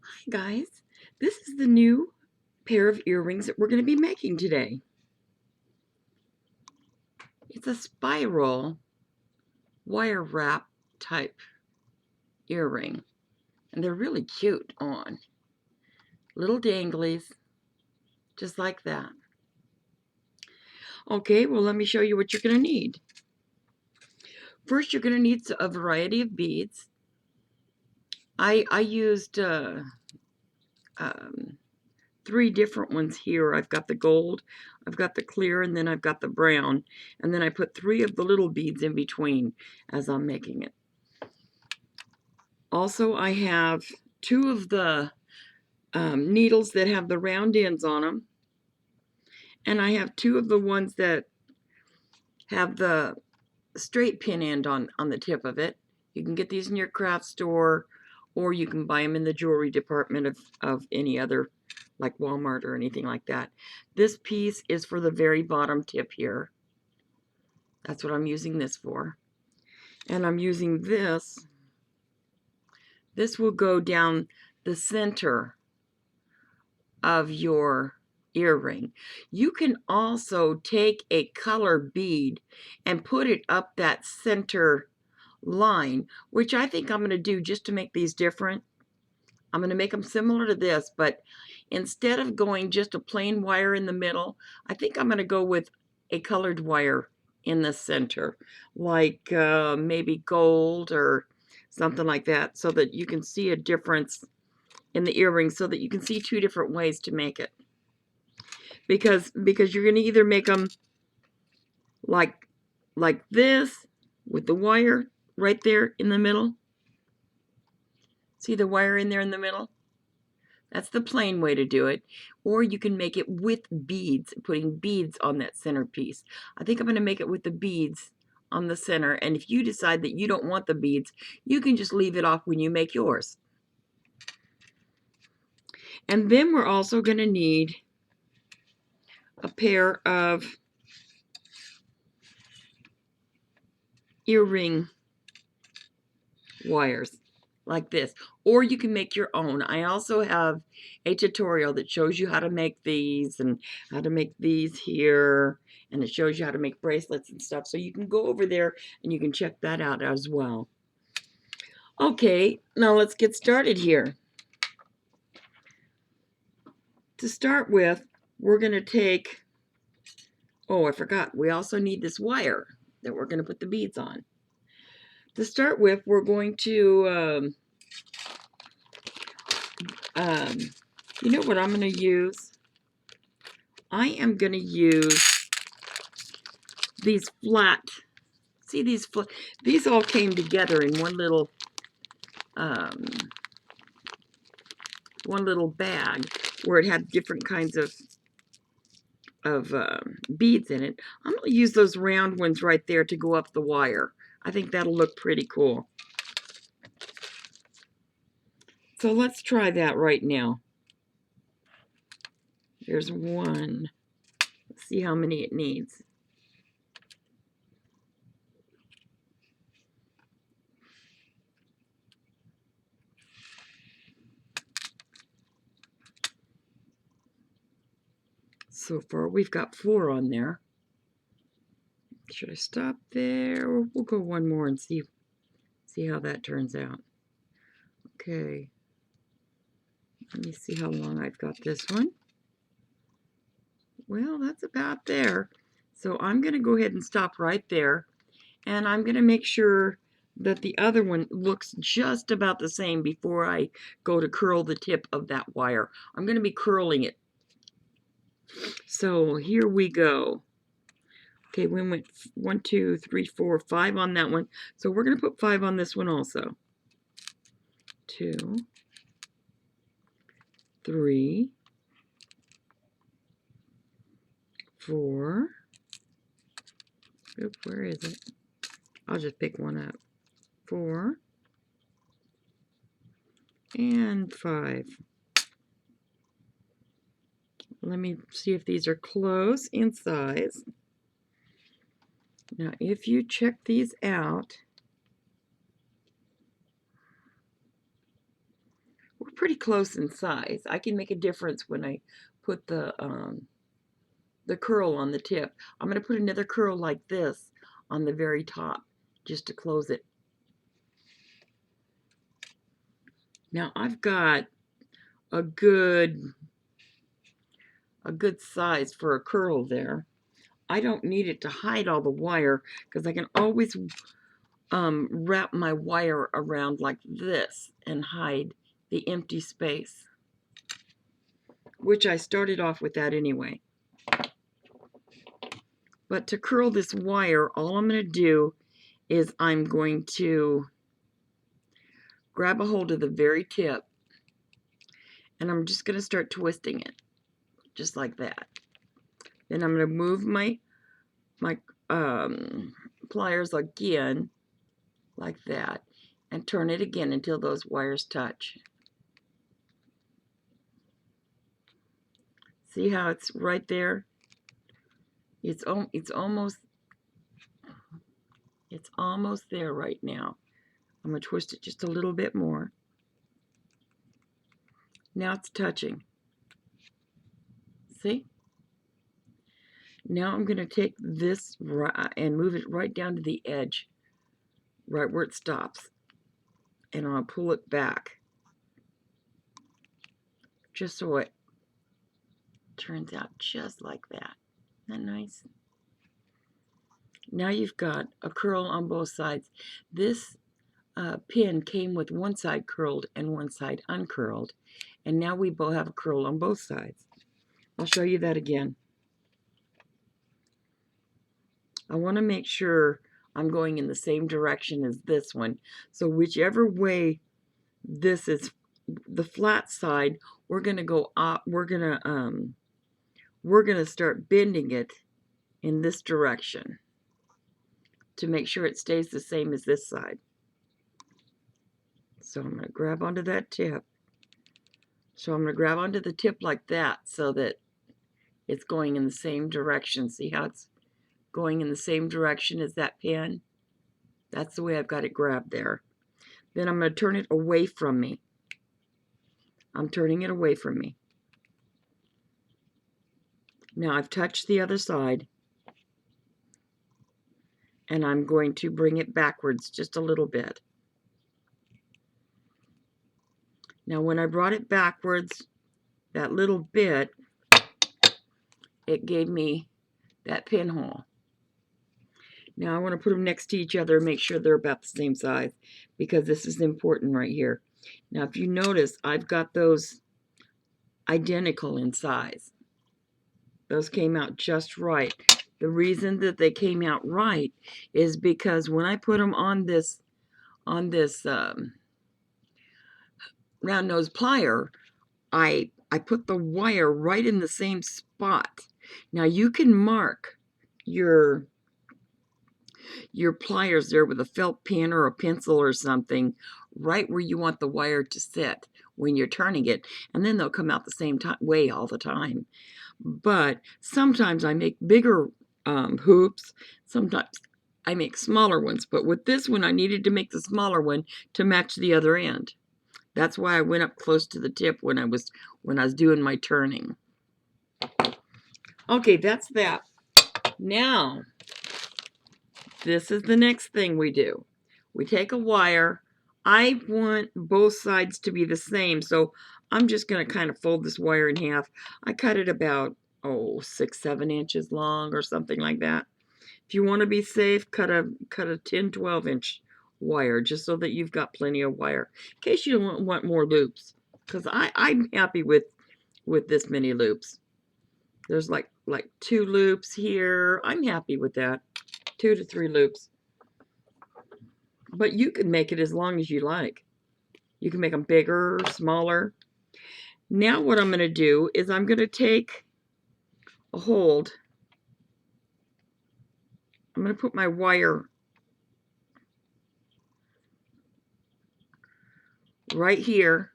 Hi guys, this is the new pair of earrings that we're going to be making today. It's a spiral wire wrap type earring, and they're really cute on. Little danglies, just like that. Okay, well let me show you what you're going to need. First you're going to need a variety of beads. I used three different ones here. I've got the gold, I've got the clear, and then I've got the brown. And then I put three of the little beads in between as I'm making it. Also, I have two of the needles that have the round ends on them. And I have two of the ones that have the straight pin end on the tip of it. You can get these in your craft store, or you can buy them in the jewelry department of any other, like Walmart or anything like that. This piece is for the very bottom tip here. That's what I'm using this for. And I'm using this. This will go down the center of your earring. You can also take a color bead and put it up that center line, which I think I'm going to do just to make these different. I'm going to make them similar to this, but instead of going just a plain wire in the middle, I think I'm going to go with a colored wire in the center, like maybe gold or something like that, so that you can see a difference in the earring, so that you can see two different ways to make it. Because you're going to either make them like this with the wire right there in the middle. See the wire in there in the middle? That's the plain way to do it. Or you can make it with beads, putting beads on that centerpiece. I think I'm going to make it with the beads on the center. And if you decide that you don't want the beads, you can just leave it off when you make yours. And then we're also going to need a pair of earring wires like this, or you can make your own. I also have a tutorial that shows you how to make these and how to make these here, and it shows you how to make bracelets and stuff, so you can go over there and you can check that out as well. Okay, now let's get started here. To start with, we're going to take, oh, I forgot, we also need this wire that we're going to put the beads on. To start with, we're going to you know what I'm going to use? I am going to use these flat, see these flat, these all came together in one little bag where it had different kinds of beads in it. I'm going to use those round ones right there to go up the wire. I think that'll look pretty cool. So let's try that right now. There's one. Let's see how many it needs. So far we've got 4 on there. Should I stop there, or we'll go one more and see how that turns out. Okay. Let me see how long I've got this one. Well, that's about there. So I'm going to go ahead and stop right there. And I'm going to make sure that the other one looks just about the same before I go to curl the tip of that wire. I'm going to be curling it. So here we go. Okay, we went 1, 2, 3, 4, 5 on that one. So we're going to put 5 on this one also. 2, 3, 4. Oop, where is it? I'll just pick one up. 4 and 5. Let me see if these are close in size. Now, if you check these out, we're pretty close in size. I can make a difference when I put the curl on the tip. I'm going to put another curl like this on the very top just to close it. Now I've got a good size for a curl there. I don't need it to hide all the wire because I can always wrap my wire around like this and hide the empty space, which I started off with that anyway. But to curl this wire, all I'm going to do is I'm going to grab a hold of the very tip and I'm just going to start twisting it just like that. Then I'm going to move my pliers again like that and turn it again until those wires touch. See how it's right there? It's almost there right now. I'm going to twist it just a little bit more. Now it's touching. See? Now I'm going to take this and move it right down to the edge, right where it stops. And I'll pull it back, just so it turns out just like that. Isn't that nice? Now you've got a curl on both sides. This pin came with one side curled and one side uncurled. And now we both have a curl on both sides. I'll show you that again. I want to make sure I'm going in the same direction as this one. So whichever way this is, the flat side, we're going to go up. We're going to start bending it in this direction to make sure it stays the same as this side. So I'm going to grab onto that tip. So I'm going to grab onto the tip like that so that it's going in the same direction. See how it's going in the same direction as that pin? That's the way I've got it grabbed there. Then I'm going to turn it away from me. I'm turning it away from me. Now I've touched the other side. And I'm going to bring it backwards just a little bit. Now when I brought it backwards, that little bit, it gave me that pinhole. Now I want to put them next to each other and make sure they're about the same size, because this is important right here. Now if you notice, I've got those identical in size. Those came out just right. The reason that they came out right is because when I put them on this round nose plier, I put the wire right in the same spot. Now you can mark your pliers there with a felt pen or a pencil or something right where you want the wire to sit when you're turning it, and then they'll come out the same way all the time. But sometimes I make bigger hoops, sometimes I make smaller ones, but with this one I needed to make the smaller one to match the other end. That's why I went up close to the tip when I was doing my turning. Okay, that's that. Now, this is the next thing we do. We take a wire. I want both sides to be the same, so I'm just going to kind of fold this wire in half. I cut it about 6-7 inches long or something like that. If you want to be safe, cut a 10-12 inch wire just so that you've got plenty of wire in case you don't want more loops, because I'm happy with this many loops. There's like 2 loops here. I'm happy with that. 2 to 3 loops. But you can make it as long as you like. You can make them bigger, smaller. Now what I'm going to do is I'm going to take a hold. I'm going to put my wire right here,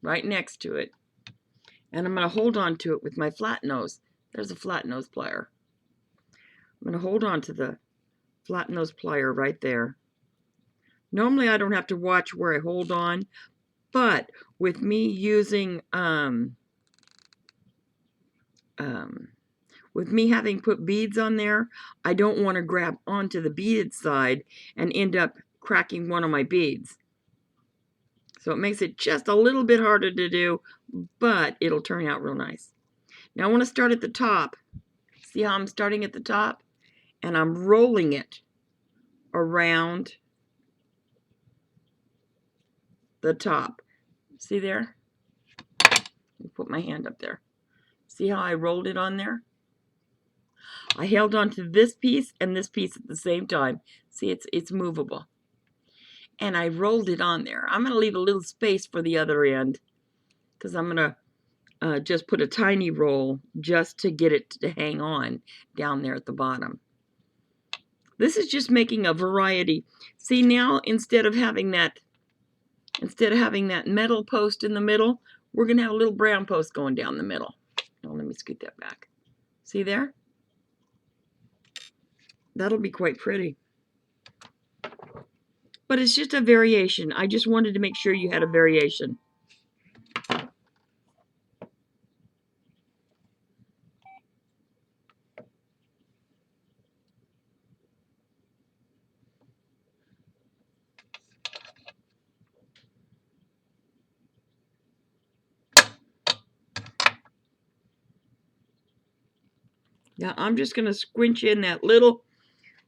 right next to it. And I'm going to hold on to it with my flat nose. There's a flat nose plier. I'm going to hold on to the flat nose plier right there. Normally I don't have to watch where I hold on, But with me using, with me having put beads on there, I don't want to grab onto the beaded side and end up cracking one of my beads. So it makes it just a little bit harder to do, but it'll turn out real nice. Now I want to start at the top. See how I'm starting at the top? And I'm rolling it around the top. See there? Let me put my hand up there. See how I rolled it on there? I held on to this piece and this piece at the same time. See, it's movable. And I rolled it on there. I'm going to leave a little space for the other end because I'm going to just put a tiny roll just to get it to hang on down there at the bottom. This is just making a variety. See, now instead of having that metal post in the middle, we're going to have a little brown post going down the middle. Now, let me scoot that back. See there? That'll be quite pretty. But it's just a variation. I just wanted to make sure you had a variation. Now I'm just going to squinch in that little,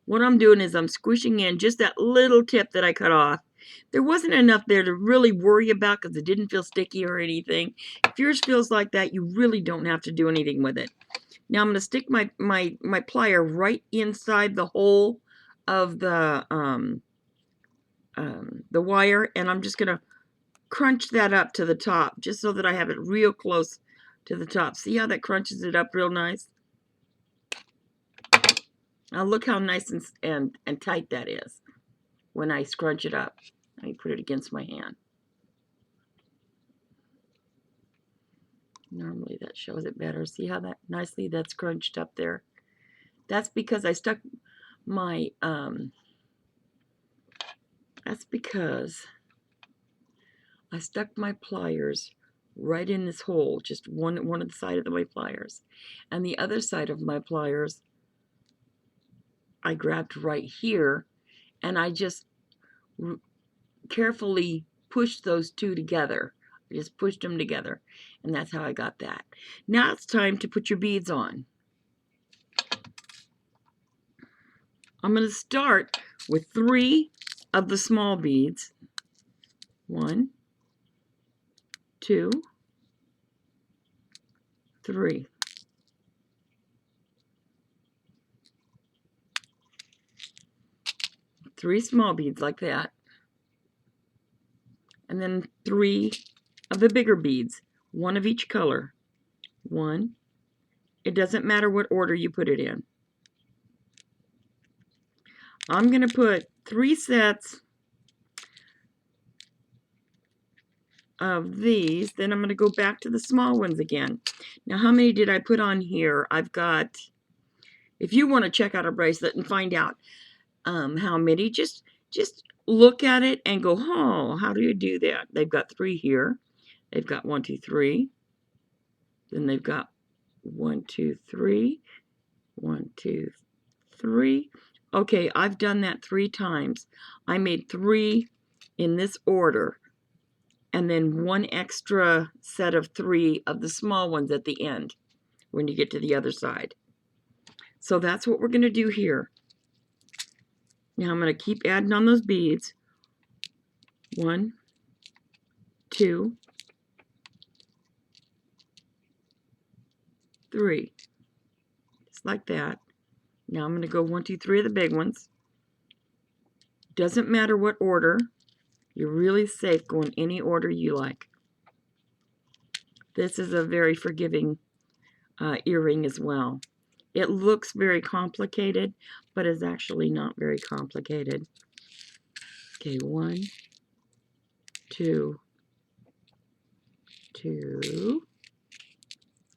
what I'm doing is I'm squishing in just that little tip that I cut off. There wasn't enough there to really worry about because it didn't feel sticky or anything. If yours feels like that, you really don't have to do anything with it. Now I'm going to stick my plier right inside the hole of the wire, and I'm just going to crunch that up to the top just so that I have it real close to the top. See how that crunches it up real nice? Now look how nice and tight that is when I scrunch it up. Let me put it against my hand. Normally that shows it better. See how that nicely that's crunched up there? That's because I stuck my pliers right in this hole, just one of the side of my pliers, and the other side of my pliers I grabbed right here, and I just carefully pushed those two together. I just pushed them together, and that's how I got that. Now it's time to put your beads on. I'm going to start with 3 of the small beads. 1, 2, 3. Three small beads like that. And then 3 of the bigger beads, 1 of each color. 1. It doesn't matter what order you put it in. I'm going to put 3 sets of these. Then I'm going to go back to the small ones again. Now, how many did I put on here? I've got, if you want to check out a bracelet and find out how many, just look at it and go, oh, how do you do that? They've got 3 here. They've got 1, 2, 3. Then they've got 1, 2, 3. 1, 2, 3. Okay, I've done that 3 times. I made 3 in this order, and then 1 extra set of 3 of the small ones at the end when you get to the other side. So that's what we're going to do here. Now I'm going to keep adding on those beads. 1, 2, 3. Just like that. Now I'm going to go 1, 2, 3 of the big ones. Doesn't matter what order. You're really safe going any order you like. This is a very forgiving earring as well. It looks very complicated, but is actually not very complicated. Okay, 1, 2, 2.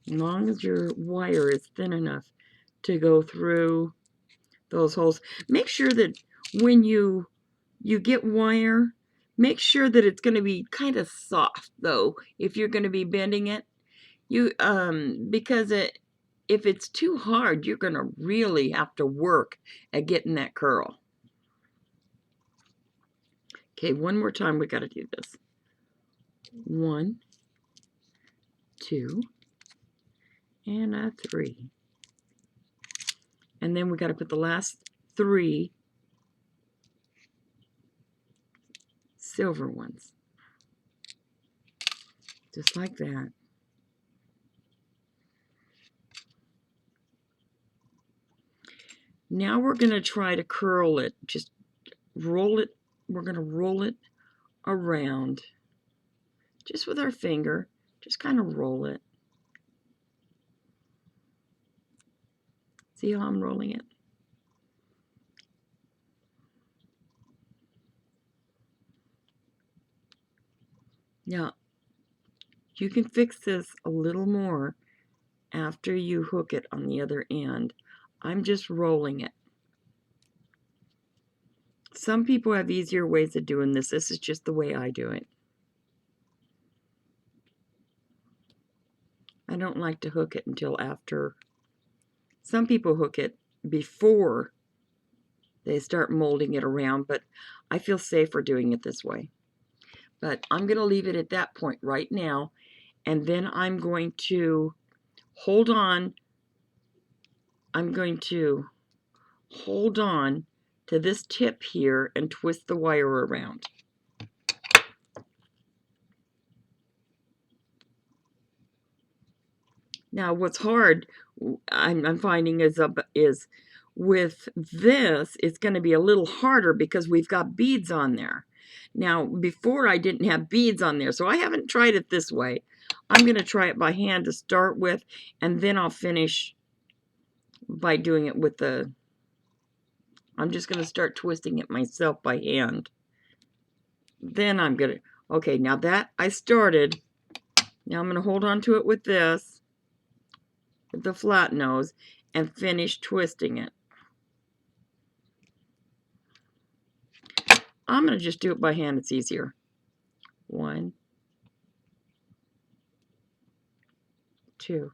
As long as your wire is thin enough to go through those holes. Make sure that when you get wire, Make sure that it's going to be kind of soft, though, if you're going to be bending it. Because if it's too hard, you're going to really have to work at getting that curl. Okay, one more time, we got to do this. 1, 2, and a 3. And then we got to put the last 3 silver ones. Just like that. Now we're going to try to curl it. Just roll it. We're going to roll it around. Just with our finger. Just kind of roll it. See how I'm rolling it? Now, you can fix this a little more after you hook it on the other end. I'm just rolling it. Some people have easier ways of doing this. This is just the way I do it. I don't like to hook it until after. Some people hook it before they start molding it around, but I feel safer doing it this way. But I'm going to leave it at that point right now, and then I'm going to hold on. I'm going to hold on to this tip here and twist the wire around. Now, what's hard, I'm finding, is with this, it's going to be a little harder because we've got beads on there. Now, before I didn't have beads on there, so I haven't tried it this way. I'm going to try it by hand to start with, and then I'll finish by doing it with the... I'm just going to start twisting it myself by hand. Then I'm going to... Okay, now that I started, now I'm going to hold on to it with this, with the flat nose, and finish twisting it. I'm going to just do it by hand. It's easier. 1, 2.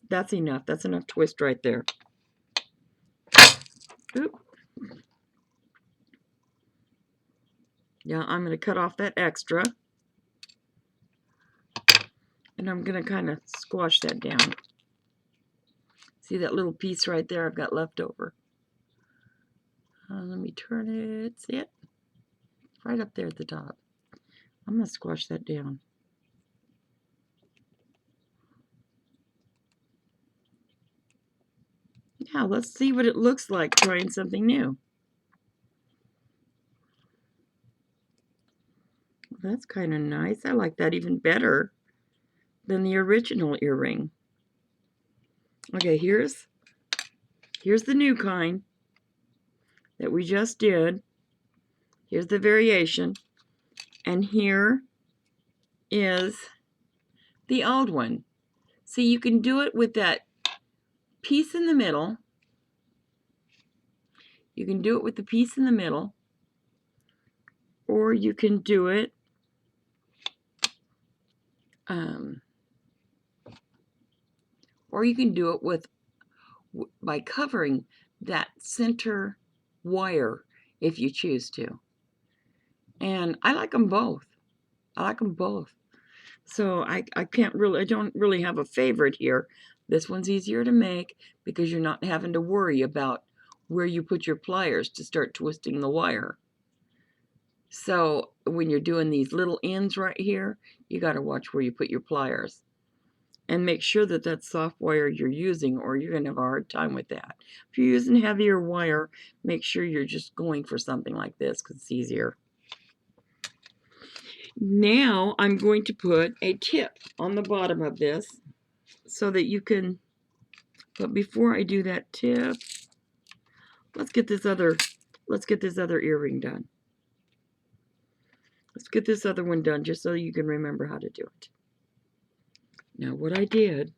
That's enough. That's enough twist right there. Oop. Now I'm going to cut off that extra. And I'm going to kind of squash that down. See that little piece right there I've got left over? Let me turn it. See it? Right up there at the top. I'm going to squash that down. Now let's see what it looks like trying something new. That's kind of nice. I like that even better than the original earring. Okay, here's the new kind that we just did. Here's the variation. And here is the old one. See, you can do it with that piece in the middle. You can do it with the piece in the middle. Or you can do it with by covering that center wire if you choose to. And I like them both. I like them both. So I don't really have a favorite here. This one's easier to make because you're not having to worry about where you put your pliers to start twisting the wire. So when you're doing these little ends right here, you got to watch where you put your pliers. And make sure that that's soft wire you're using, or you're going to have a hard time with that. If you're using heavier wire, make sure you're just going for something like this because it's easier. Now I'm going to put a tip on the bottom of this so that you can, but before I do that tip, let's get this other earring done. Let's get this other one done just so you can remember how to do it. Now what I did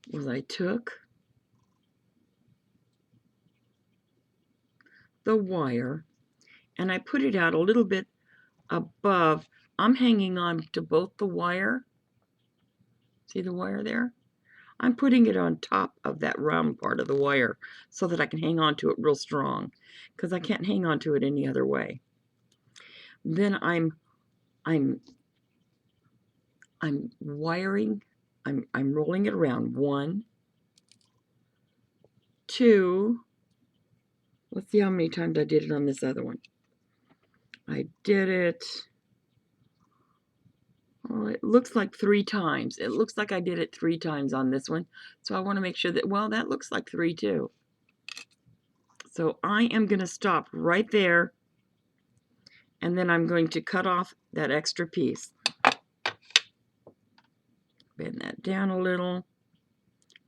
was I took the wire and I put it out a little bit above. I'm hanging on to both the wire. See the wire there? I'm putting it on top of that round part of the wire so that I can hang on to it real strong, because I can't hang on to it any other way. Then I'm wiring, I'm rolling it around. 1, 2, let's see how many times I did it on this other one. I did it, well, it looks like 3 times. It looks like I did it 3 times on this one. So I want to make sure that, well, that looks like 3 too. So I am going to stop right there, and then I'm going to cut off that extra piece. Bend that down a little,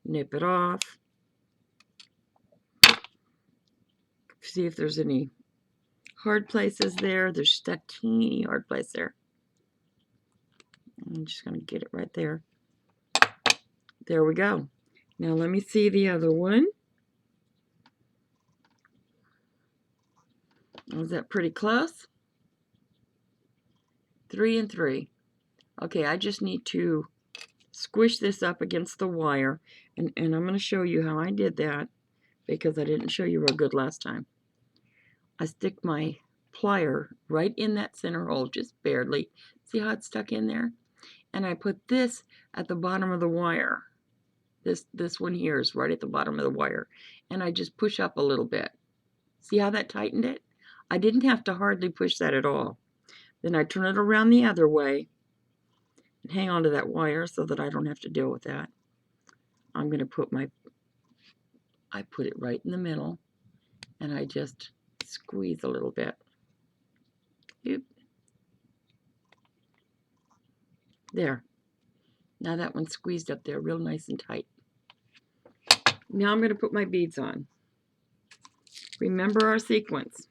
nip it off. See if there's any hard places there. There's just a teeny hard place there. I'm just going to get it right there. There we go. Now let me see the other one. Was that pretty close? 3 and 3. Okay, I just need to squish this up against the wire, and I'm going to show you how I did that, because I didn't show you real good last time. I stick my plier right in that center hole, just barely. See how it's stuck in there? And I put this at the bottom of the wire. This one here is right at the bottom of the wire. And I just push up a little bit. See how that tightened it? I didn't have to hardly push that at all. Then I turn it around the other way and hang on to that wire so that I don't have to deal with that. I'm going to put I put it right in the middle, and I just squeeze a little bit. Oop. There. Now that one's squeezed up there real nice and tight. Now I'm going to put my beads on. Remember our sequence.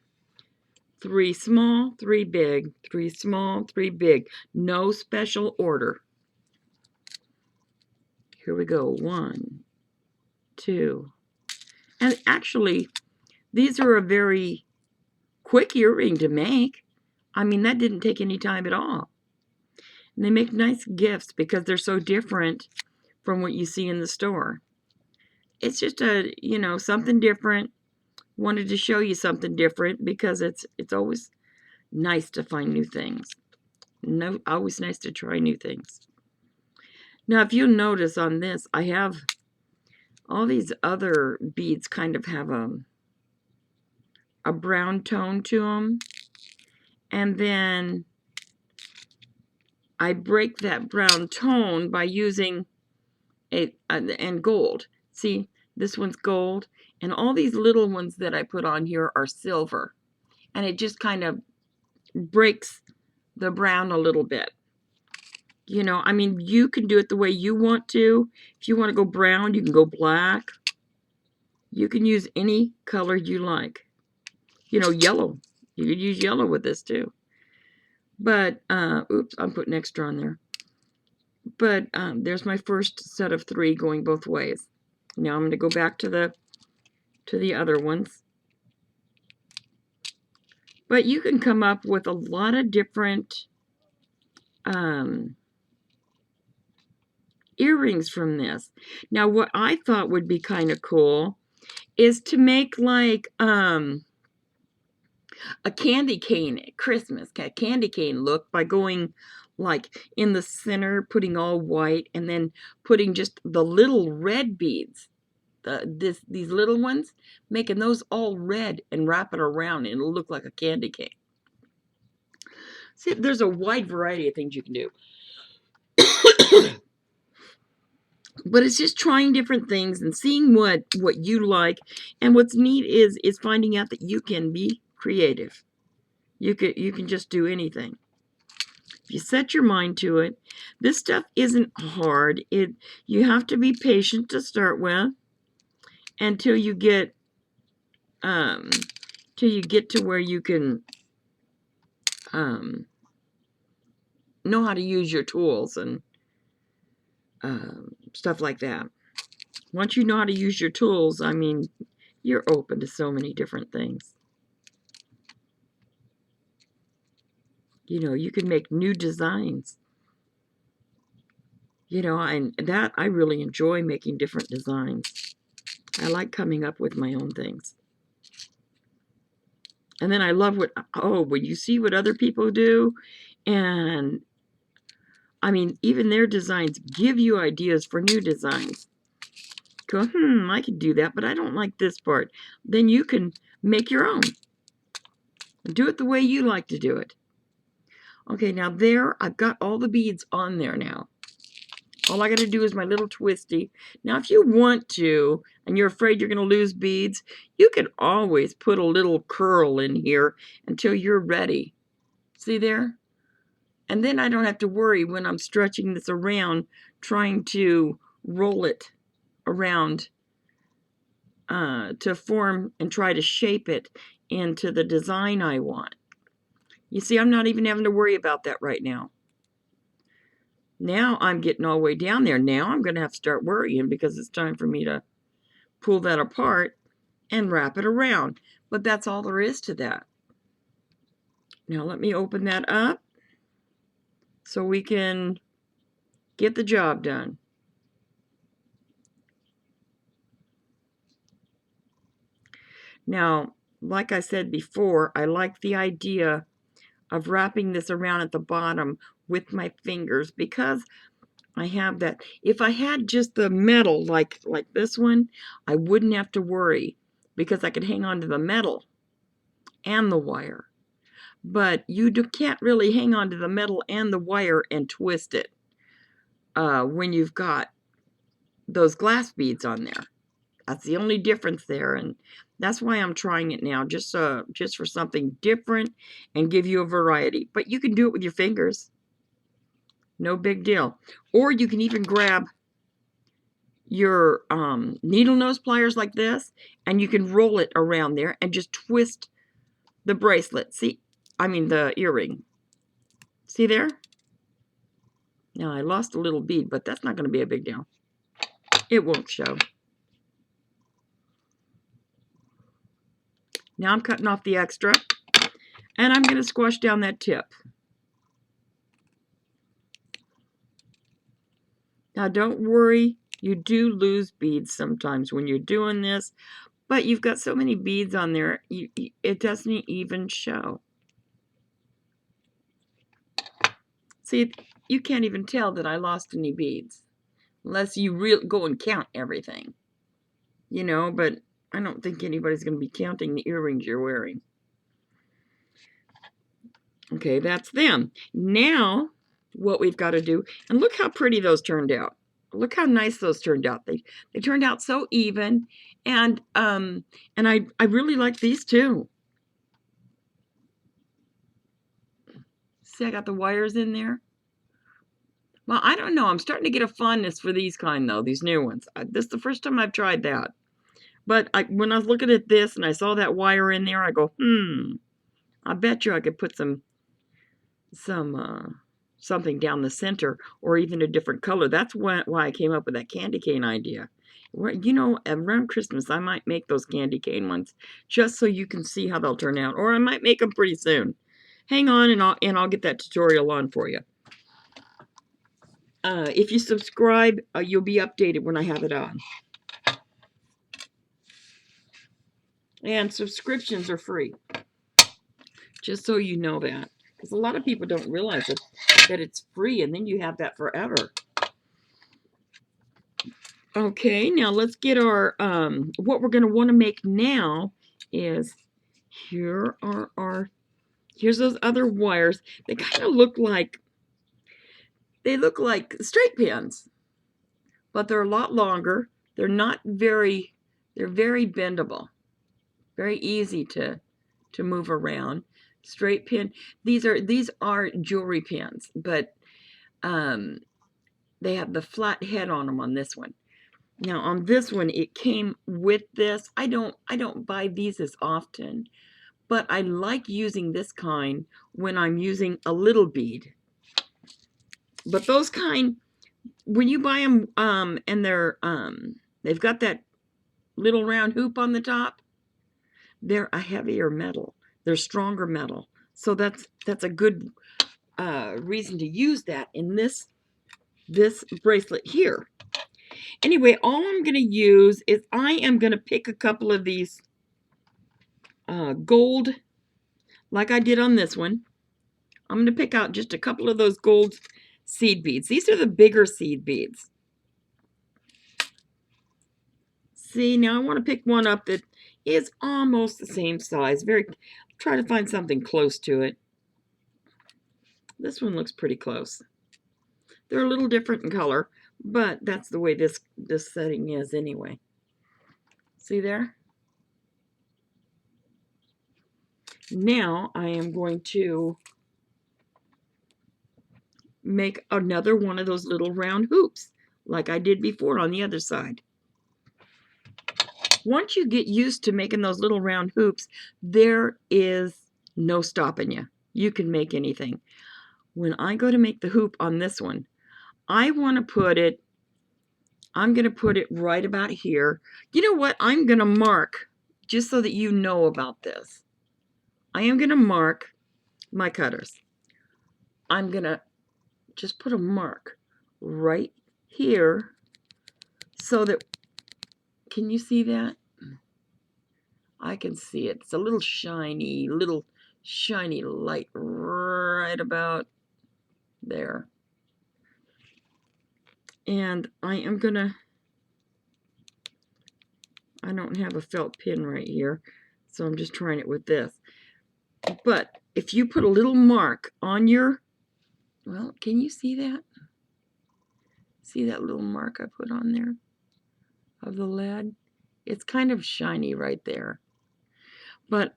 3 small, 3 big, 3 small, 3 big. No special order. Here we go. 1, 2. And actually, these are a very quick earring to make. I mean, that didn't take any time at all. And they make nice gifts because they're so different from what you see in the store. It's just something different. Wanted to show you something different because it's always nice to find new things. Always nice to try new things. Now, if you'll notice on this, I have all these other beads kind of have a brown tone to them. And then I break that brown tone by using and gold. See, this one's gold. And all these little ones that I put on here are silver. And it just kind of breaks the brown a little bit. I mean, you can do it the way you want to. If you want to go brown, you can go black. You can use any color you like. Yellow. You could use yellow with this too. But, oops, I'm putting extra on there. But there's my first set of 3 going both ways. Now I'm going to go back to the other ones. But you can come up with a lot of different earrings from this. Now, what I thought would be kind of cool is to make like a candy cane Christmas, candy cane look by going like in the center, putting all white, and then putting just the little red beads, these little ones, making those all red and wrap it around, and it'll look like a candy cane. See, there's a wide variety of things you can do. But it's just trying different things and seeing what you like. And what's neat is finding out that you can be creative. You can just do anything. If you set your mind to it, this stuff isn't hard. You have to be patient to start with until you get to where you can know how to use your tools and stuff like that. Once you know how to use your tools, I mean, you're open to so many different things. You know, you can make new designs. You know, and that I really enjoy making different designs. I like coming up with my own things. And then I love when you see what other people do, and I mean, even their designs give you ideas for new designs. Go, I could do that, but I don't like this part. Then you can make your own. Do it the way you like to do it. Okay, now there, I've got all the beads on there now. All I got to do is my little twisty. Now, if you want to, and you're afraid you're going to lose beads, you can always put a little curl in here until you're ready. See there? And then I don't have to worry when I'm stretching this around, trying to roll it around to form and try to shape it into the design I want. You see, I'm not even having to worry about that right now. Now I'm getting all the way down there. Now I'm going to have to start worrying because it's time for me to pull that apart and wrap it around. But that's all there is to that. Now let me open that up so we can get the job done. Now, like I said before, I like the idea of wrapping this around at the bottom with my fingers because I have that. If I had just the metal like this one, I wouldn't have to worry because I could hang on to the metal and the wire. But you can't really hang on to the metal and the wire and twist it when you've got those glass beads on there. That's the only difference there, and that's why I'm trying it now, just for something different and give you a variety. But you can do it with your fingers. No big deal. Or you can even grab your needle nose pliers like this, and you can roll it around there and just twist the bracelet. See? I mean the earring. See there? Now I lost a little bead, but that's not going to be a big deal. It won't show. Now I'm cutting off the extra, and I'm going to squash down that tip. Now don't worry, you do lose beads sometimes when you're doing this, but you've got so many beads on there, it doesn't even show. See, you can't even tell that I lost any beads, unless you really go and count everything. You know, but I don't think anybody's going to be counting the earrings you're wearing. Okay, that's them. Now, what we've got to do, and look how pretty those turned out. Look how nice those turned out. They turned out so even, and I really like these too. See, I got the wires in there. Well, I don't know. I'm starting to get a fondness for these kind though. These new ones. This is the first time I've tried that. But when I was looking at this and I saw that wire in there, I go, I bet you I could put something down the center or even a different color. That's why I came up with that candy cane idea. You know, around Christmas, I might make those candy cane ones just so you can see how they'll turn out. Or I might make them pretty soon. Hang on, and I'll get that tutorial on for you. If you subscribe, you'll be updated when I have it on. And subscriptions are free. Just so you know that. Because a lot of people don't realize that it's free, and then you have that forever. Okay, now let's get our, what we're going to want to make now is, here's those other wires. They kind of look like, straight pins, but they're a lot longer. They're very bendable, very easy to move around. Straight pin. These are jewelry pins, but they have the flat head on them on this one. Now on this one, it came with this. I don't buy these as often, but I like using this kind when I'm using a little bead. But those kind, when you buy them, and they've got that little round hoop on the top, they're a heavier metal. They're stronger metal. So that's a good reason to use that in this bracelet here. Anyway, all I'm going to use is I am going to pick a couple of these gold, like I did on this one. I'm going to pick out just a couple of those gold seed beads. These are the bigger seed beads. See, now I want to pick one up that is almost the same size. Try to find something close to it. This one looks pretty close. They're a little different in color, but that's the way this setting is anyway. See there? Now I am going to make another one of those little round hoops like I did before on the other side. Once you get used to making those little round hoops, there is no stopping you. You can make anything. When I go to make the hoop on this one, I'm going to put it right about here. You know what? I'm going to mark, just so that you know about this. I am going to mark my cutters. I'm going to just put a mark right here so that, can you see that? I can see it. It's a little shiny light right about there. And I don't have a felt pin right here, so I'm just trying it with this. But if you put a little mark on your, well, can you see that? See that little mark I put on there of the lead? It's kind of shiny right there. But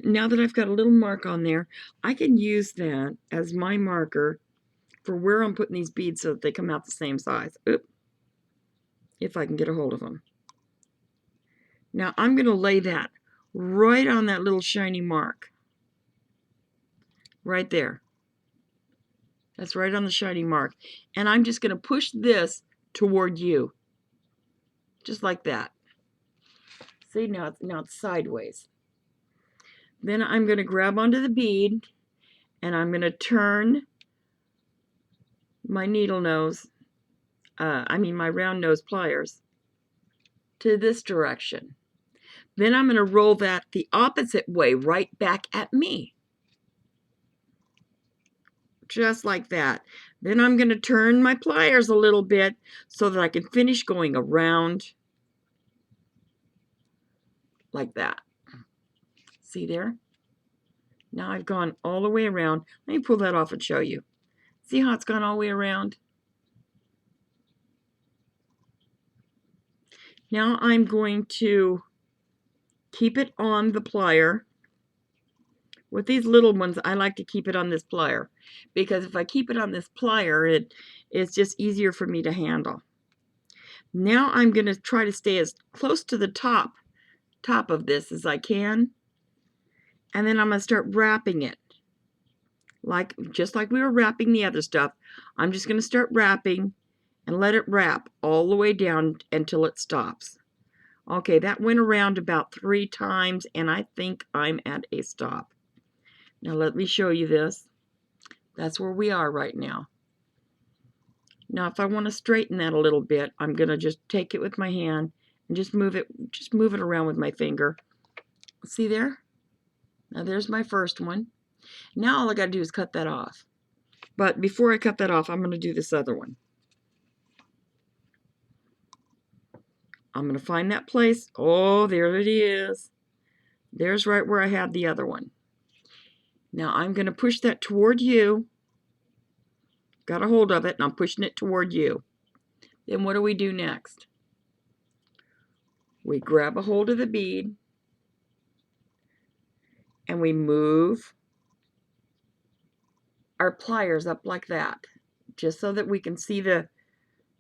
now that I've got a little mark on there, I can use that as my marker for where I'm putting these beads so that they come out the same size. Oop. If I can get a hold of them. Now I'm going to lay that right on that little shiny mark. Right there. That's right on the shiny mark. And I'm just going to push this toward you. Just like that. See, now it's sideways. Then I'm going to grab onto the bead and I'm going to turn my needle nose, my round nose pliers to this direction. Then I'm going to roll that the opposite way right back at me. Just like that. Then I'm going to turn my pliers a little bit so that I can finish going around like that. See there? Now I've gone all the way around. Let me pull that off and show you. See how it's gone all the way around? Now I'm going to keep it on the plier. With these little ones, I like to keep it on this plier because if I keep it on this plier, it's just easier for me to handle. Now I'm going to try to stay as close to the top of this as I can. And then I'm going to start wrapping it. Just like we were wrapping the other stuff. I'm just going to start wrapping and let it wrap all the way down until it stops. Okay, that went around about 3 times and I think I'm at a stop. Now let me show you this. That's where we are right now. Now if I want to straighten that a little bit, I'm going to just take it with my hand and just move it around with my finger. See there? Now there's my first one. Now all I got to do is cut that off. But before I cut that off, I'm going to do this other one. I'm going to find that place. Oh, there it is. There's right where I had the other one. Now I'm going to push that toward you. Got a hold of it and I'm pushing it toward you. Then what do we do next? We grab a hold of the bead and we move our pliers up like that, just so that we can see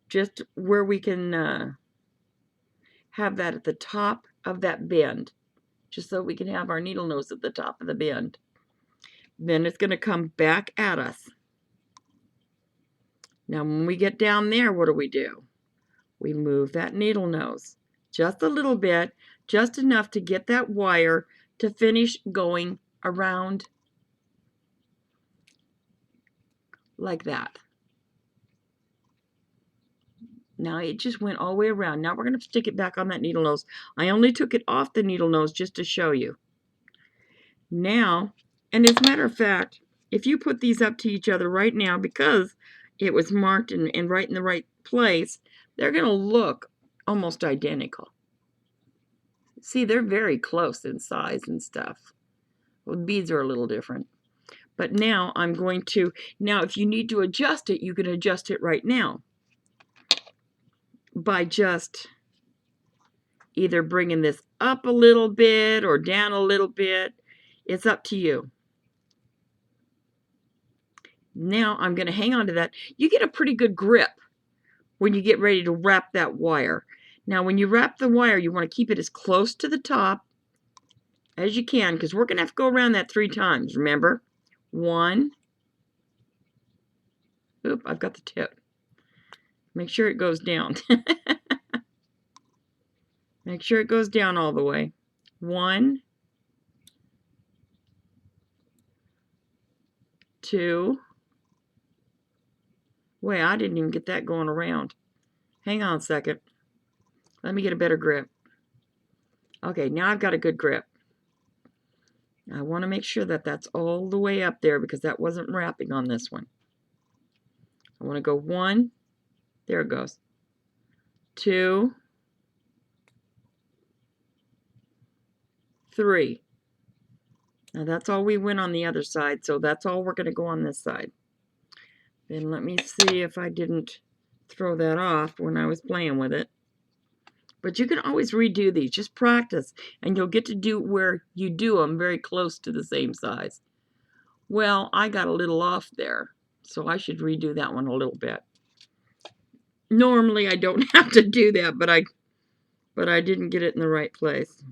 just where we can have that at the top of that bend, just so we can have our needle nose at the top of the bend. Then it's going to come back at us. Now when we get down there, what do? We move that needle nose just a little bit, just enough to get that wire to finish going around like that. Now it just went all the way around. Now we're going to stick it back on that needle nose. I only took it off the needle nose just to show you. Now, and as a matter of fact, if you put these up to each other right now, because it was marked and right in the right place, they're going to look almost identical. See, they're very close in size and stuff. Well, the beads are a little different. But now I'm going to, now if you need to adjust it, you can adjust it right now by just either bringing this up a little bit or down a little bit. It's up to you. Now I'm going to hang on to that. You get a pretty good grip when you get ready to wrap that wire. Now when you wrap the wire, you want to keep it as close to the top as you can, because we're going to have to go around that 3 times, remember? 1. Oop, I've got the tip. Make sure it goes down. Make sure it goes down all the way. 1, 2. Wait, I didn't even get that going around. Hang on a second. Let me get a better grip. Okay, now I've got a good grip. I want to make sure that that's all the way up there because that wasn't wrapping on this one. I want to go 1. There it goes. 2, 3. Now that's all we went on the other side, so that's all we're going to go on this side. Then let me see if I didn't throw that off when I was playing with it. But you can always redo these. Just practice, and you'll get to do where you do them very close to the same size. Well, I got a little off there, so I should redo that one a little bit. Normally, I don't have to do that, but I didn't get it in the right place.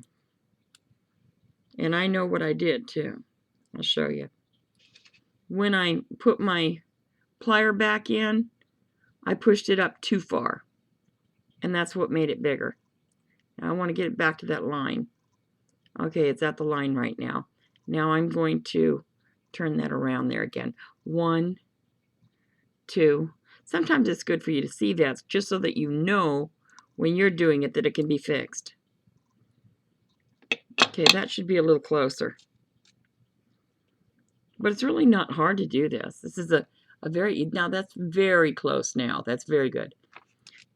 And I know what I did, too. I'll show you. When I put my plier back in, I pushed it up too far. And that's what made it bigger. Now I want to get it back to that line. Okay, it's at the line right now. Now I'm going to turn that around there again. 1, 2. Sometimes it's good for you to see that just so that you know when you're doing it that it can be fixed. Okay, that should be a little closer. But it's really not hard to do this. This is a very, now that's very close now. That's very good.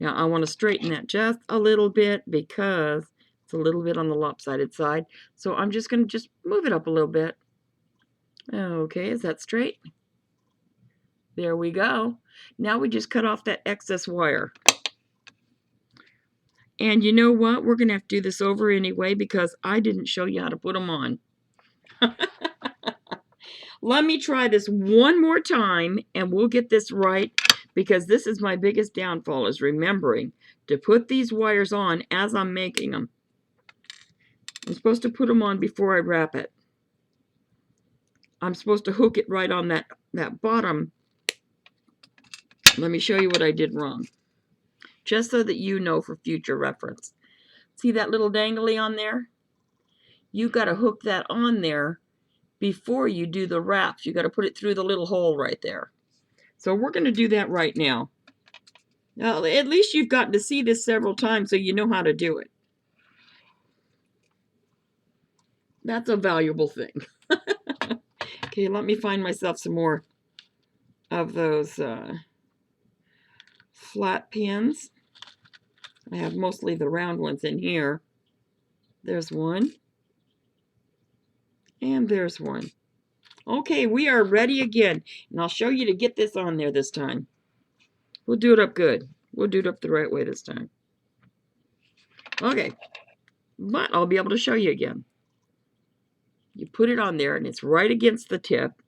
Now I want to straighten that just a little bit because it's a little bit on the lopsided side. So I'm just going to just move it up a little bit. Okay, is that straight? There we go. Now we just cut off that excess wire. And you know what? We're going to have to do this over anyway because I didn't show you how to put them on. Let me try this one more time and we'll get this right, because this is my biggest downfall, is remembering to put these wires on as I'm making them. I'm supposed to put them on before I wrap it. I'm supposed to hook it right on that bottom. Let me show you what I did wrong, just so that you know for future reference. See that little dangly on there? You got to hook that on there before you do the wraps. You got to put it through the little hole right there. So we're going to do that right now. Now, at least you've gotten to see this several times so you know how to do it. That's a valuable thing. Okay, let me find myself some more of those flat pins. I have mostly the round ones in here. There's one. And there's one. Okay, we are ready again. And I'll show you to get this on there this time. We'll do it up good. We'll do it up the right way this time. Okay. But I'll be able to show you again. You put it on there and it's right against the tip.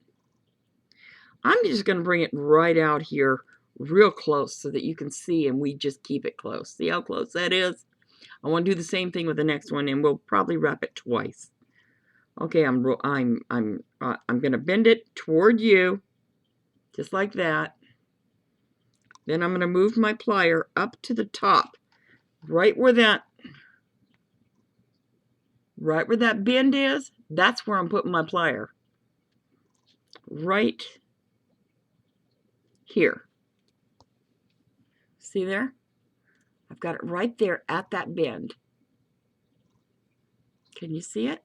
I'm just going to bring it right out here real close so that you can see, and we just keep it close. See how close that is? I want to do the same thing with the next one, and we'll probably wrap it twice. Okay, I'm going to bend it toward you, just like that. Then I'm going to move my plier up to the top, right where that bend is. That's where I'm putting my plier. Right here. See there? I've got it right there at that bend. Can you see it?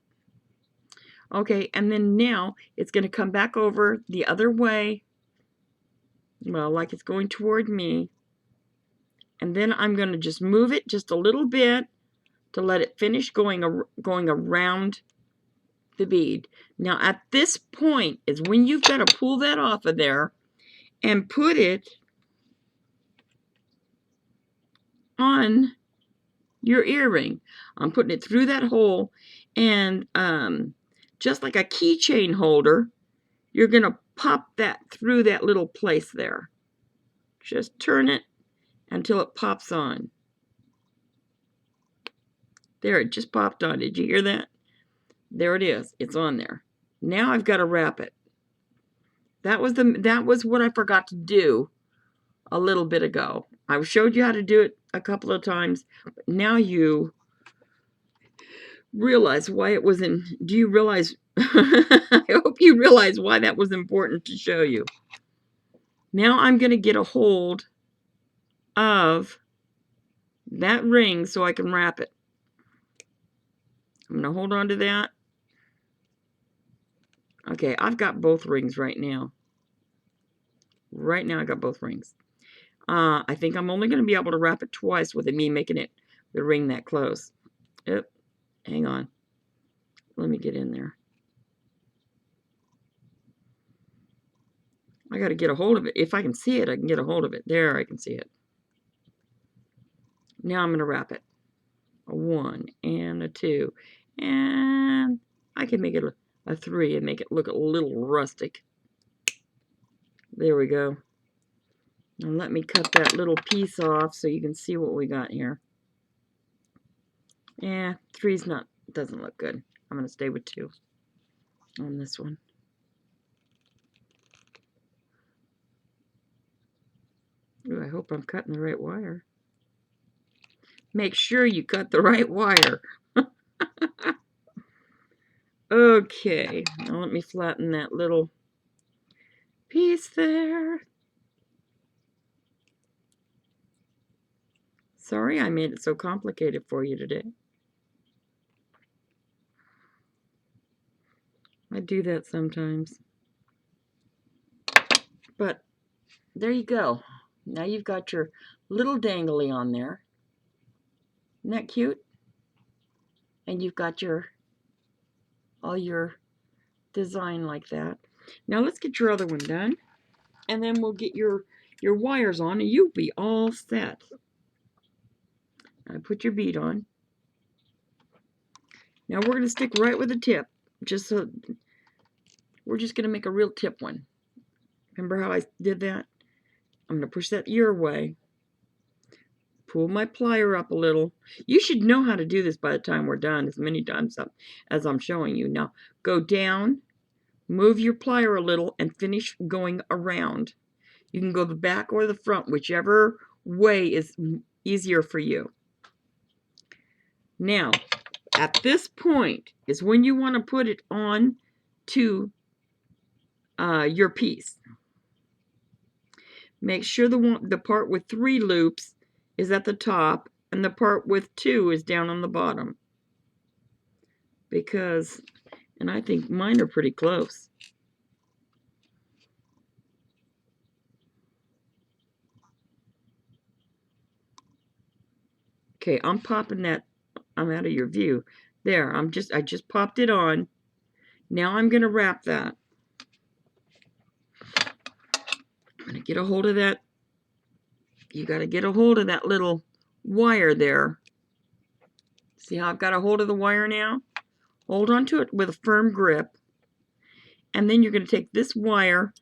Okay, and then now it's going to come back over the other way. Well, like it's going toward me. And then I'm going to just move it just a little bit to let it finish going around the bead. Now at this point is when you've got to pull that off of there and put it on your earring. I'm putting it through that hole, and just like a keychain holder, you're going to pop that through that little place there. Just turn it until it pops on. There, it just popped on. Did you hear that? There it is. It's on there. Now I've got to wrap it. That was what I forgot to do a little bit ago. I showed you how to do it a couple of times, but now you realize why it was in. Do you realize? I hope you realize why that was important to show you. Now I'm going to get a hold of that ring so I can wrap it. I'm going to hold on to that. Okay, I've got both rings right now. Right now I got both rings. I think I'm only going to be able to wrap it twice with me making it the ring that close. Yep. Hang on. Let me get in there. I got to get a hold of it. If I can see it, I can get a hold of it. There, I can see it. Now I'm going to wrap it. A 1 and a 2. And I can make it a 3 and make it look a little rustic. There we go. And let me cut that little piece off so you can see what we got here. Yeah, 3's doesn't look good. I'm going to stay with 2 on this one. Ooh, I hope I'm cutting the right wire. Make sure you cut the right wire. Okay, now let me flatten that little piece there. Sorry I made it so complicated for you today. I do that sometimes. But there you go. Now you've got your little dangly on there. Isn't that cute? And you've got all your design like that. Now let's get your other one done. And then we'll get your wires on and you'll be all set. Now put your bead on. Now we're going to stick right with the tip. We're just going to make a real tip one. Remember how I did that? I'm going to push that your way. Pull my plier up a little. You should know how to do this by the time we're done, as many times as I'm showing you. Now, go down, move your plier a little, and finish going around. You can go the back or the front, whichever way is easier for you. Now, at this point is when you want to put it on to your piece. Make sure the part with 3 loops is at the top and the part with 2 is down on the bottom. Because, and I think mine are pretty close. Okay, I'm popping that. I'm out of your view. There, I just popped it on. Now I'm going to wrap that. I'm going to get a hold of that. You got to get a hold of that little wire there. See how I've got a hold of the wire now? Hold on to it with a firm grip. And then you're going to take this wire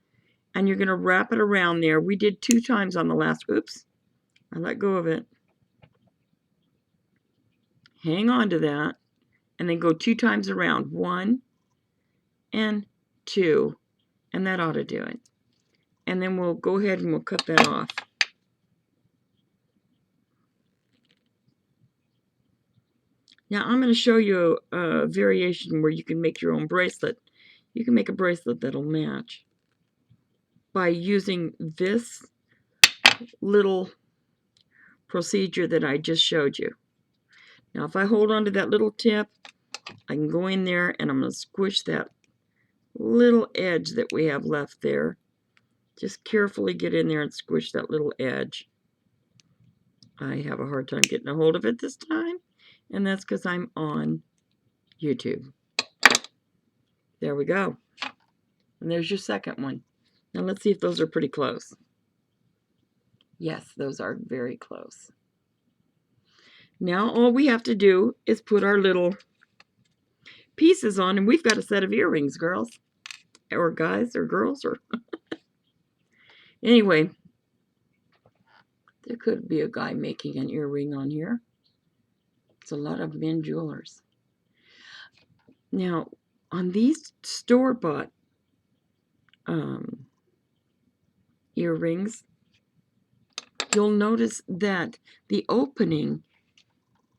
and you're going to wrap it around there. We did 2 times on the last. Oops. I let go of it. Hang on to that. And then go 2 times around. 1 and 2. And that ought to do it. And then we'll go ahead and we'll cut that off. Now I'm going to show you a variation where you can make your own bracelet. You can make a bracelet that'll match. by using this little procedure that I just showed you. Now if I hold on to that little tip, I can go in there and I'm going to squish that little edge that we have left there. Just carefully get in there and squish that little edge. I have a hard time getting a hold of it this time, and that's because I'm on YouTube. There we go. And there's your second one. Now let's see if those are pretty close. Yes, those are very close. Now all we have to do is put our little pieces on, and we've got a set of earrings, girls. Or guys, or girls, or... Anyway, there could be a guy making an earring on here. It's a lot of men jewelers. Now, on these store-bought earrings, you'll notice that the opening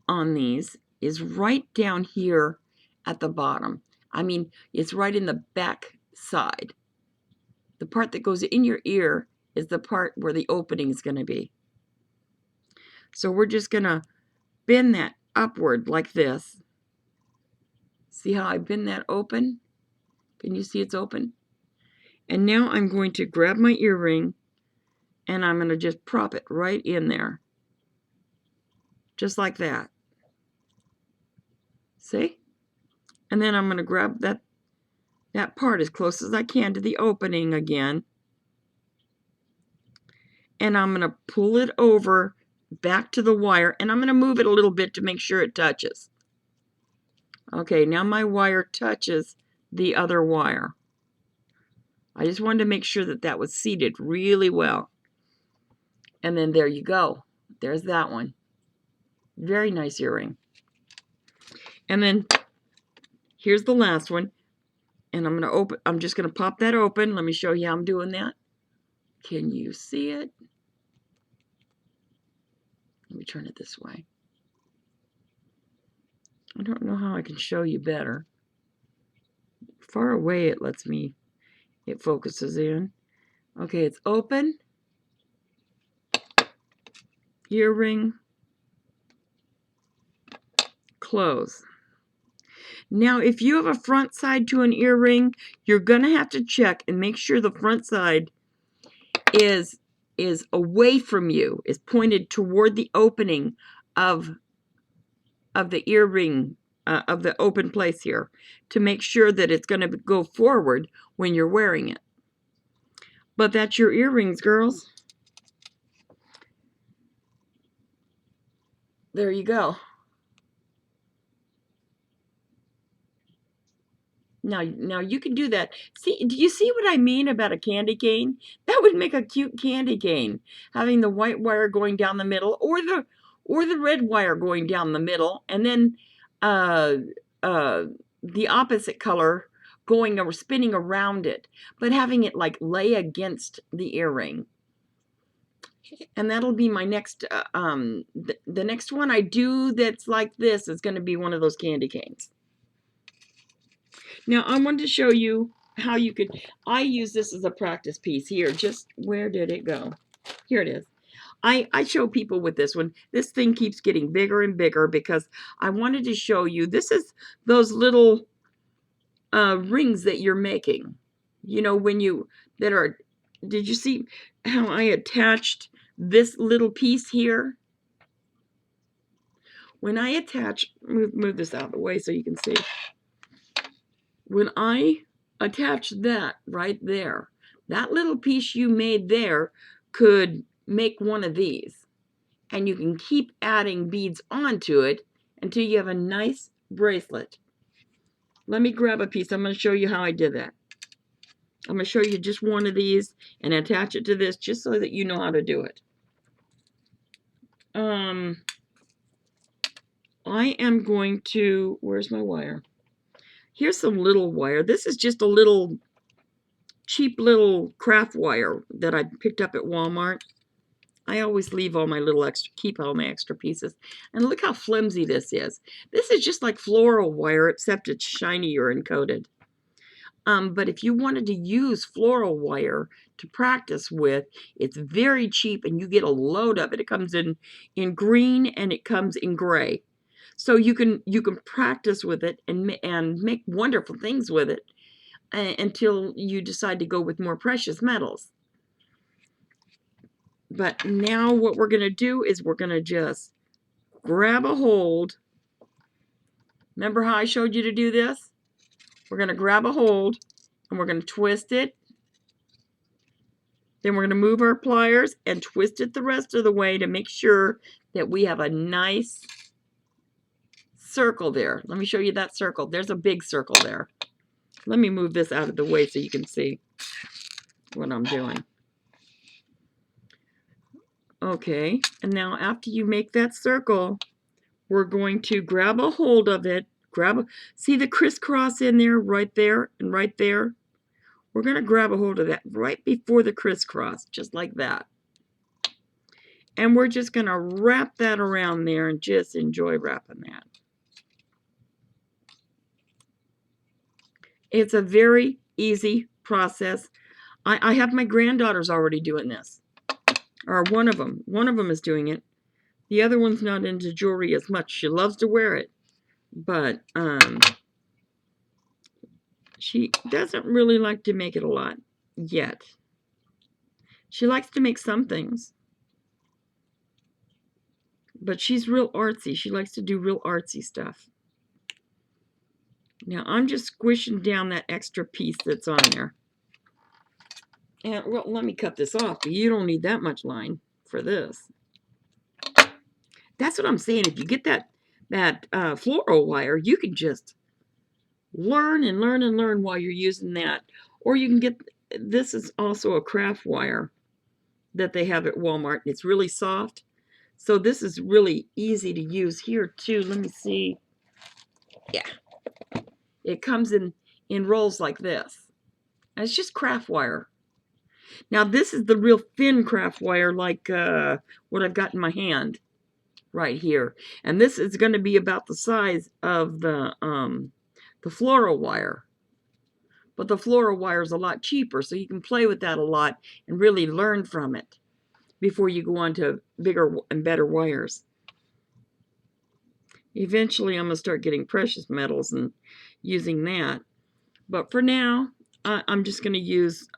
on these is right down here at the bottom. I mean, it's right in the back side. The part that goes in your ear is the part where the opening is going to be. So we're just going to bend that upward like this. See how I bend that open? Can you see it's open? And now I'm going to grab my earring and I'm going to just prop it right in there. Just like that. See? And then I'm going to grab that part as close as I can to the opening again. And I'm going to pull it over back to the wire, and I'm going to move it a little bit to make sure it touches. Okay, now my wire touches the other wire. I just wanted to make sure that that was seated really well. And then there you go. There's that one. Very nice earring. And then here's the last one. And I'm just going to pop that open. Let me show you how I'm doing that. Can you see it? Let me turn it this way. I don't know how I can show you better. Far away it focuses in. Okay, it's open. Earring. Close. Now, if you have a front side to an earring, you're going to have to check and make sure the front side is away from you, is pointed toward the opening of the earring, of the open place here, to make sure that it's going to go forward when you're wearing it. But that's your earrings, girls. There you go. Now you can do that. See, do you see what I mean about a candy cane? That would make a cute candy cane, having the white wire going down the middle, or the red wire going down the middle, and then the opposite color going or spinning around it, but having it like lay against the earring. And that'll be my next. The next one I do that's like this is going to be one of those candy canes. Now, I wanted to show you how you could, I use this as a practice piece here. Just, where did it go? Here it is. I show people with this one. This thing keeps getting bigger and bigger because I wanted to show you, this is those little rings that you're making. You know, did you see how I attached this little piece here? When I attach, move this out of the way so you can see. When I attach that right there, that little piece you made there could make one of these. And you can keep adding beads onto it until you have a nice bracelet. Let me grab a piece. I'm going to show you how I did that. I'm going to show you just one of these and attach it to this just so that you know how to do it. I am going to, where's my wire? Here's some little wire. This is just a little cheap little craft wire that I picked up at Walmart. I always leave all my little extra, keep all my extra pieces. And look how flimsy this is. This is just like floral wire, except it's shinier and coated. But if you wanted to use floral wire to practice with. It's very cheap and you get a load of it. It comes in green and it comes in gray. So you can practice with it and make wonderful things with it until you decide to go with more precious metals. But now what we're going to do is we're going to just grab a hold. Remember how I showed you to do this? We're going to grab a hold and we're going to twist it. Then we're going to move our pliers and twist it the rest of the way to make sure that we have a nice circle there. Let me show you that circle. There's a big circle there. Let me move this out of the way so you can see what I'm doing. Okay, and now after you make that circle, we're going to grab a hold of it. See the crisscross in there, right there, and right there? We're going to grab a hold of that right before the crisscross, just like that. And we're just going to wrap that around there and just enjoy wrapping that. It's a very easy process. I have my granddaughters already doing this. Or one of them. One of them is doing it. The other one's not into jewelry as much. She loves to wear it. But she doesn't really like to make it a lot yet. She likes to make some things. But she's real artsy. She likes to do real artsy stuff. Now I'm just squishing down that extra piece that's on there. And well, let me cut this off. But you don't need that much line for this. That's what I'm saying. If you get that floral wire, you can just learn and learn and learn while you're using that. Or you can get, this is also a craft wire that they have at Walmart. It's really soft. So this is really easy to use here too. Let me see. Yeah. It comes in rolls like this. And it's just craft wire. Now this is the real thin craft wire like what I've got in my hand right here. And this is going to be about the size of the floral wire. But the floral wire is a lot cheaper, so you can play with that a lot and really learn from it before you go on to bigger and better wires. Eventually I'm going to start getting precious metals and using that. But for now, I'm just going to use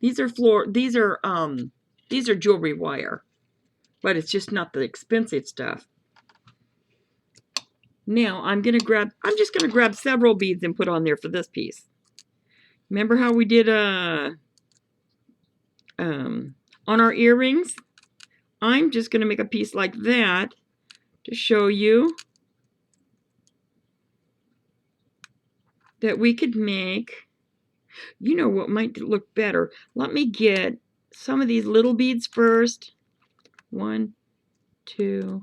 these are jewelry wire, but it's just not the expensive stuff. Now I'm just going to grab several beads and put on there for this piece. Remember how we did on our earrings? I'm just going to make a piece like that to show you that we could make, you know what might look better. Let me get some of these little beads first. 1, 2.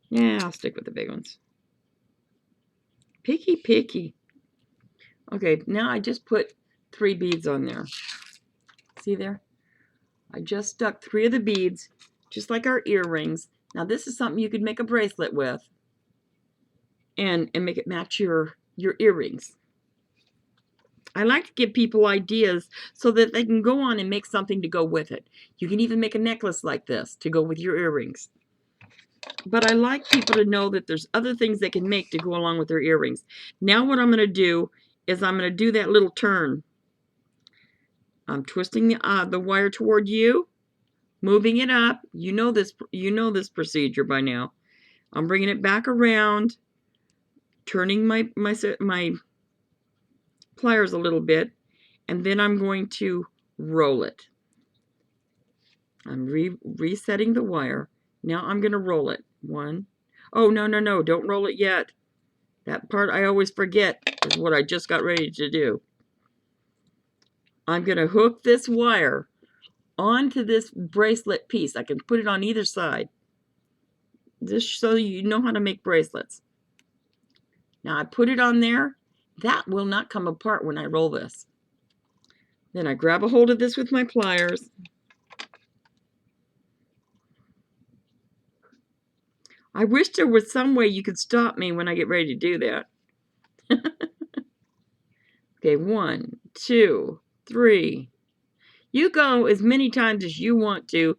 Yeah, I'll stick with the big ones. Picky, picky. Okay, now I just put 3 beads on there. See there? I just stuck 3 of the beads, just like our earrings. Now this is something you could make a bracelet with and make it match your earrings. I like to give people ideas so that they can go on and make something to go with it. You can even make a necklace like this to go with your earrings. But I like people to know that there's other things they can make to go along with their earrings. Now what I'm going to do is I'm going to do that little turn. I'm twisting the wire toward you, moving it up. You know this procedure by now. I'm bringing it back around, turning my pliers a little bit, and then I'm going to roll it. I'm resetting the wire. Now I'm going to roll it. 1. Oh, no, don't roll it yet. That part I always forget is what I just got ready to do. I'm going to hook this wire onto this bracelet piece. I can put it on either side. Just so you know how to make bracelets. Now I put it on there. That will not come apart when I roll this. Then I grab a hold of this with my pliers. I wish there was some way you could stop me when I get ready to do that. Okay, 1, 2, 3. You go as many times as you want to,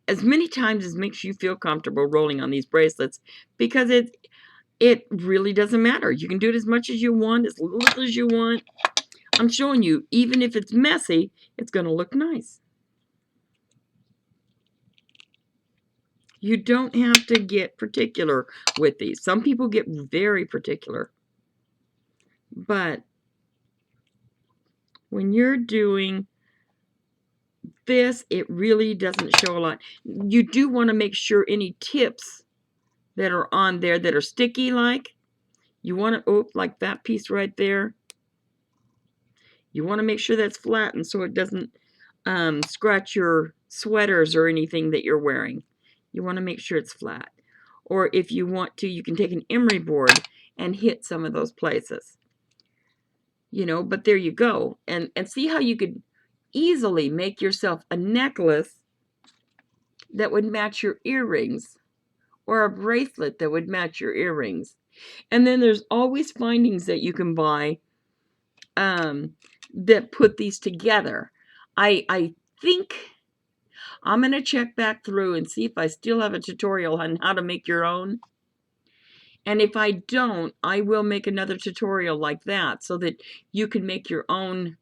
as many times as makes you feel comfortable rolling on these bracelets, because it really doesn't matter. You can do it as much as you want, as little as you want. I'm showing you, even if it's messy, it's going to look nice. You don't have to get particular with these. Some people get very particular. But when you're doing this, it really doesn't show a lot. You do want to make sure any tips that are on there that are sticky, like, you want to, oh, like that piece right there. You want to make sure that's flattened so it doesn't scratch your sweaters or anything that you're wearing. You want to make sure it's flat. Or if you want to, you can take an emery board and hit some of those places. You know, but there you go. And see how you could easily make yourself a necklace that would match your earrings, or a bracelet that would match your earrings. And then there's always findings that you can buy that put these together. I think I'm going to check back through and see if I still have a tutorial on how to make your own. And if I don't, I will make another tutorial like that so that you can make your own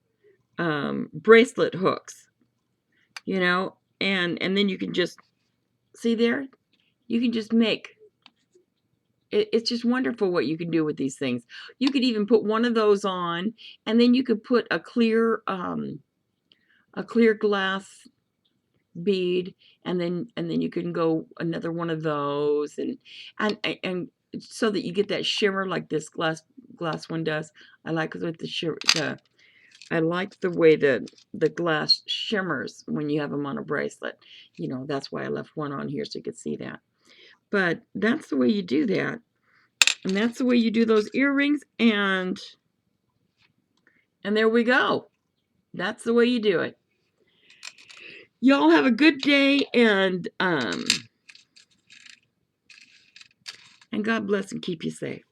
bracelet hooks, you know, and then you can just, see there, you can just make, it's just wonderful what you can do with these things. You could even put one of those on, and then you could put a clear glass bead, and then you can go another one of those, and so that you get that shimmer like this glass one does. I like it with the shimmer. I like the way the glass shimmers when you have them on a bracelet. You know, that's why I left one on here so you could see that. But that's the way you do that. And that's the way you do those earrings, and there we go. That's the way you do it. Y'all have a good day, and God bless and keep you safe.